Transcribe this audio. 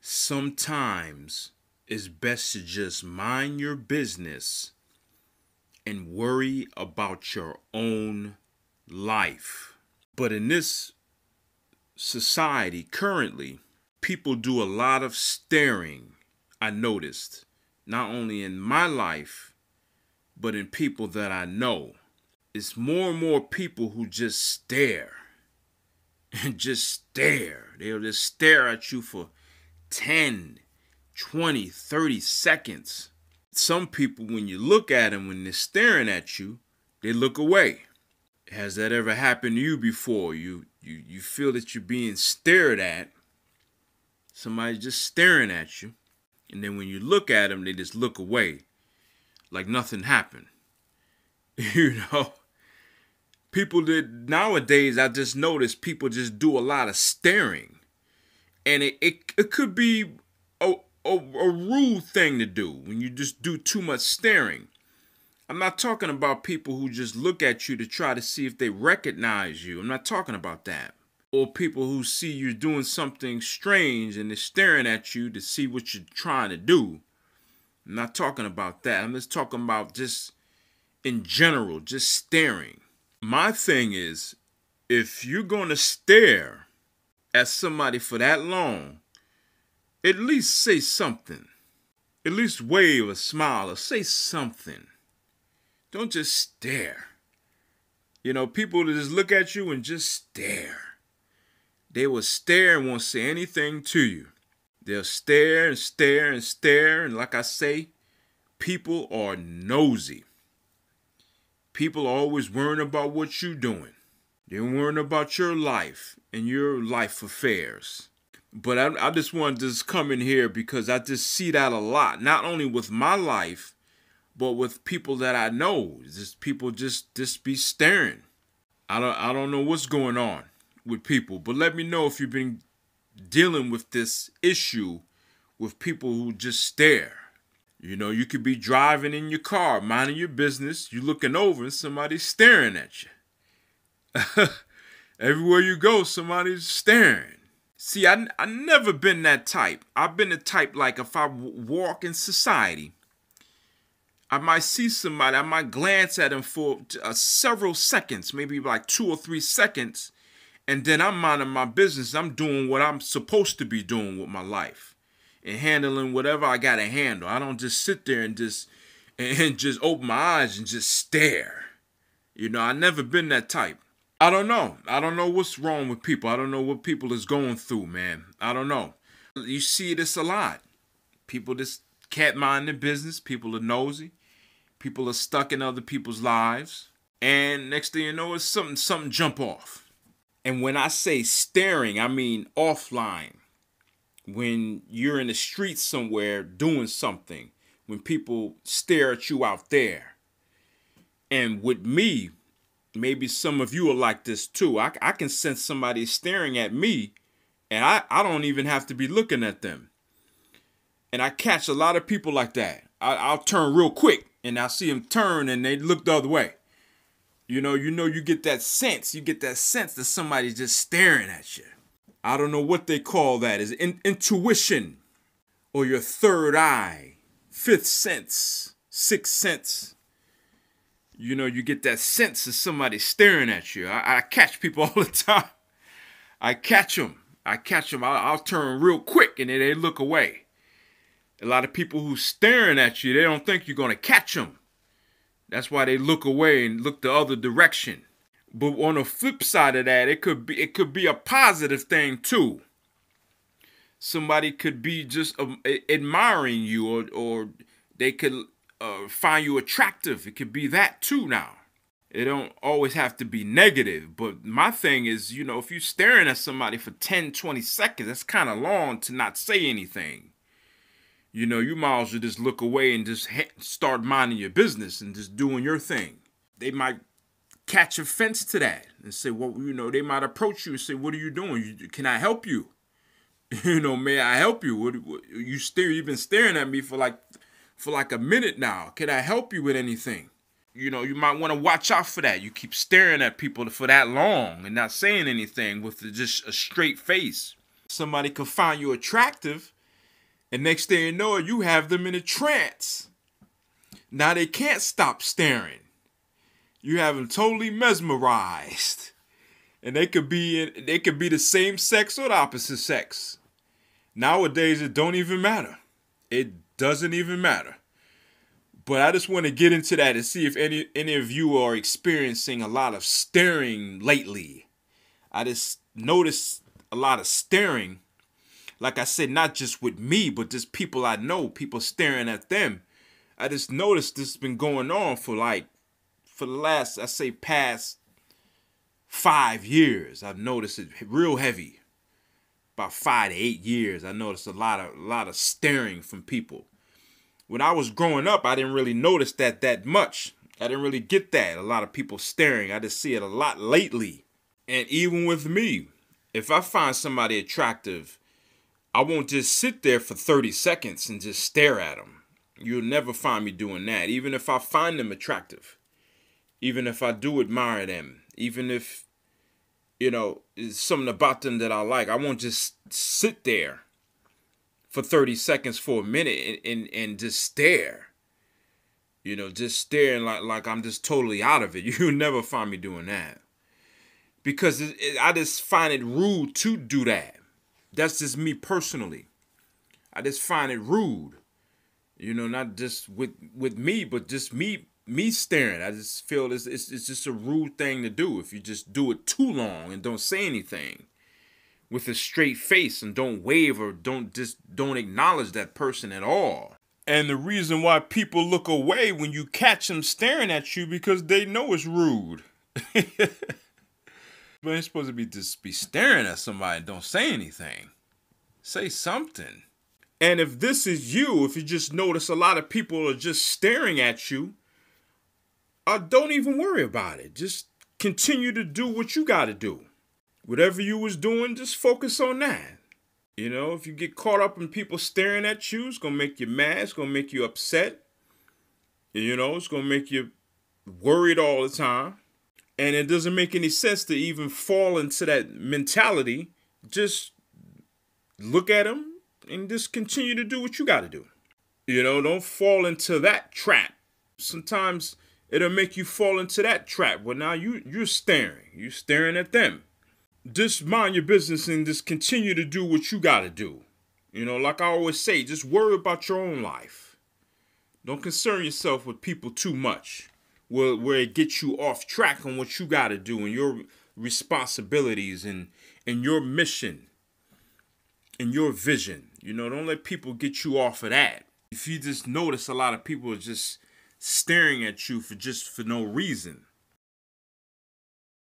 Sometimes it's best to just mind your business and worry about your own life. But in this society currently, people do a lot of staring, I noticed, not only in my life, but in people that I know. It's more and more people who just stare and just stare. They'll just stare at you for 10, 20, 30 seconds. Some people, when you look at them, when they're staring at you, they look away. Has that ever happened to you before? You feel that you're being stared at. Somebody's just staring at you. And then when you look at them, they just look away like nothing happened. You know? People that nowadays, I just noticed people just do a lot of staring. And it could be a rude thing to do when you just do too much staring. I'm not talking about people who just look at you to try to see if they recognize you. I'm not talking about that. Or people who see you doing something strange and they're staring at you to see what you're trying to do. I'm not talking about that. I'm just talking about just in general, just staring. My thing is, if you're going to stare at somebody for that long, at least say something. At least wave or smile or say something. Don't just stare. You know, people that just look at you and just stare. They will stare and won't say anything to you. They'll stare and stare and stare. And like I say, people are nosy. People are always worrying about what you're doing. They're worrying about your life and your life affairs. But I just wanted to just come in here because I just see that a lot. Not only with my life, but with people that I know. Just people just be staring. I don't know what's going on with people. But let me know if you've been dealing with this issue with people who just stare. You know, you could be driving in your car, minding your business. You're looking over and somebody's staring at you. Everywhere you go, somebody's staring. See, I never been that type. I've been the type, like, if I walk in society, I might see somebody, I might glance at them for several seconds, maybe like 2 or 3 seconds, and then I'm minding my business. I'm doing what I'm supposed to be doing with my life and handling whatever I got to handle. I don't just sit there and just open my eyes and just stare. You know, I never been that type. I don't know. I don't know what's wrong with people. I don't know what people is going through, man. I don't know. You see this a lot. People just can't mind their business. People are nosy. People are stuck in other people's lives. And next thing you know, it's something jump off. And when I say staring, I mean offline. When you're in the street somewhere doing something. When people stare at you out there. And with me, maybe some of you are like this too. I can sense somebody staring at me and I don't even have to be looking at them. And I catch a lot of people like that. I'll turn real quick and I'll see them turn and they look the other way. You get that sense. You get that sense that somebody's just staring at you. I don't know what they call that. Is intuition or your third eye, fifth sense, sixth sense. You know, you get that sense of somebody staring at you. I catch people all the time. I catch them. I'll turn real quick and then they look away. A lot of people who staring at you, they don't think you're going to catch them. That's why they look away and look the other direction. But on the flip side of that, it could be a positive thing too. Somebody could be just admiring you or they could find you attractive. It could be that too now. It don't always have to be negative. But my thing is, you know, if you're staring at somebody for 10, 20 seconds, that's kind of long to not say anything. You know, you might as well just look away and just start minding your business and just doing your thing. They might catch offense to that and say, well, you know, they might approach you and say, what are you doing? Can I help you? You know, may I help you? You've been staring at me for like a minute now. Can I help you with anything? You know, you might want to watch out for that. You keep staring at people for that long and not saying anything with just a straight face. Somebody could find you attractive And next thing you know, you have them in a trance. Now they can't stop staring. You have them totally mesmerized. And they could be the same sex or the opposite sex. Nowadays, it don't even matter. It doesn't even matter. But I just want to get into that and see if any of you are experiencing a lot of staring lately. I just noticed a lot of staring. Like I said, not just with me, but just people I know, people staring at them. I just noticed this has been going on for the last, I say, past 5 years. I've noticed it real heavy. About 5 to 8 years, I noticed a lot of staring from people. When I was growing up, I didn't really notice that much. I didn't really get that. A lot of people staring. I just see it a lot lately. And even with me, if I find somebody attractive, I won't just sit there for 30 seconds and just stare at them. You'll never find me doing that. Even if I find them attractive. Even if I do admire them. Even if, there's something about them that I like. I won't just sit there for 30 seconds for a minute and just stare. Just staring like I'm just totally out of it. You'll never find me doing that. Because I just find it rude to do that. That's just me personally. I just find it rude. Not just with me, but just me staring. I just feel it's just a rude thing to do if you just do it too long and don't say anything with a straight face and don't wave or don't acknowledge that person at all. And the reason why people look away when you catch them staring at you because they know it's rude. But you're supposed to be staring at somebody and don't say anything. Say something. And if this is you, if you just notice a lot of people are just staring at you, don't even worry about it. Just continue to do what you got to do. Whatever you was doing, just focus on that. If you get caught up in people staring at you, it's going to make you mad. It's going to make you upset. It's going to make you worried all the time. And it doesn't make any sense to even fall into that mentality. Just look at them and just continue to do what you got to do. Don't fall into that trap. Sometimes it'll make you fall into that trap where now you're staring. You're staring at them. Just mind your business and just continue to do what you got to do. Like I always say, just worry about your own life. Don't concern yourself with people too much. Where it gets you off track on what you got to do and your responsibilities and your mission and your vision. Don't let people get you off of that. If you just notice a lot of people are just staring at you for no reason.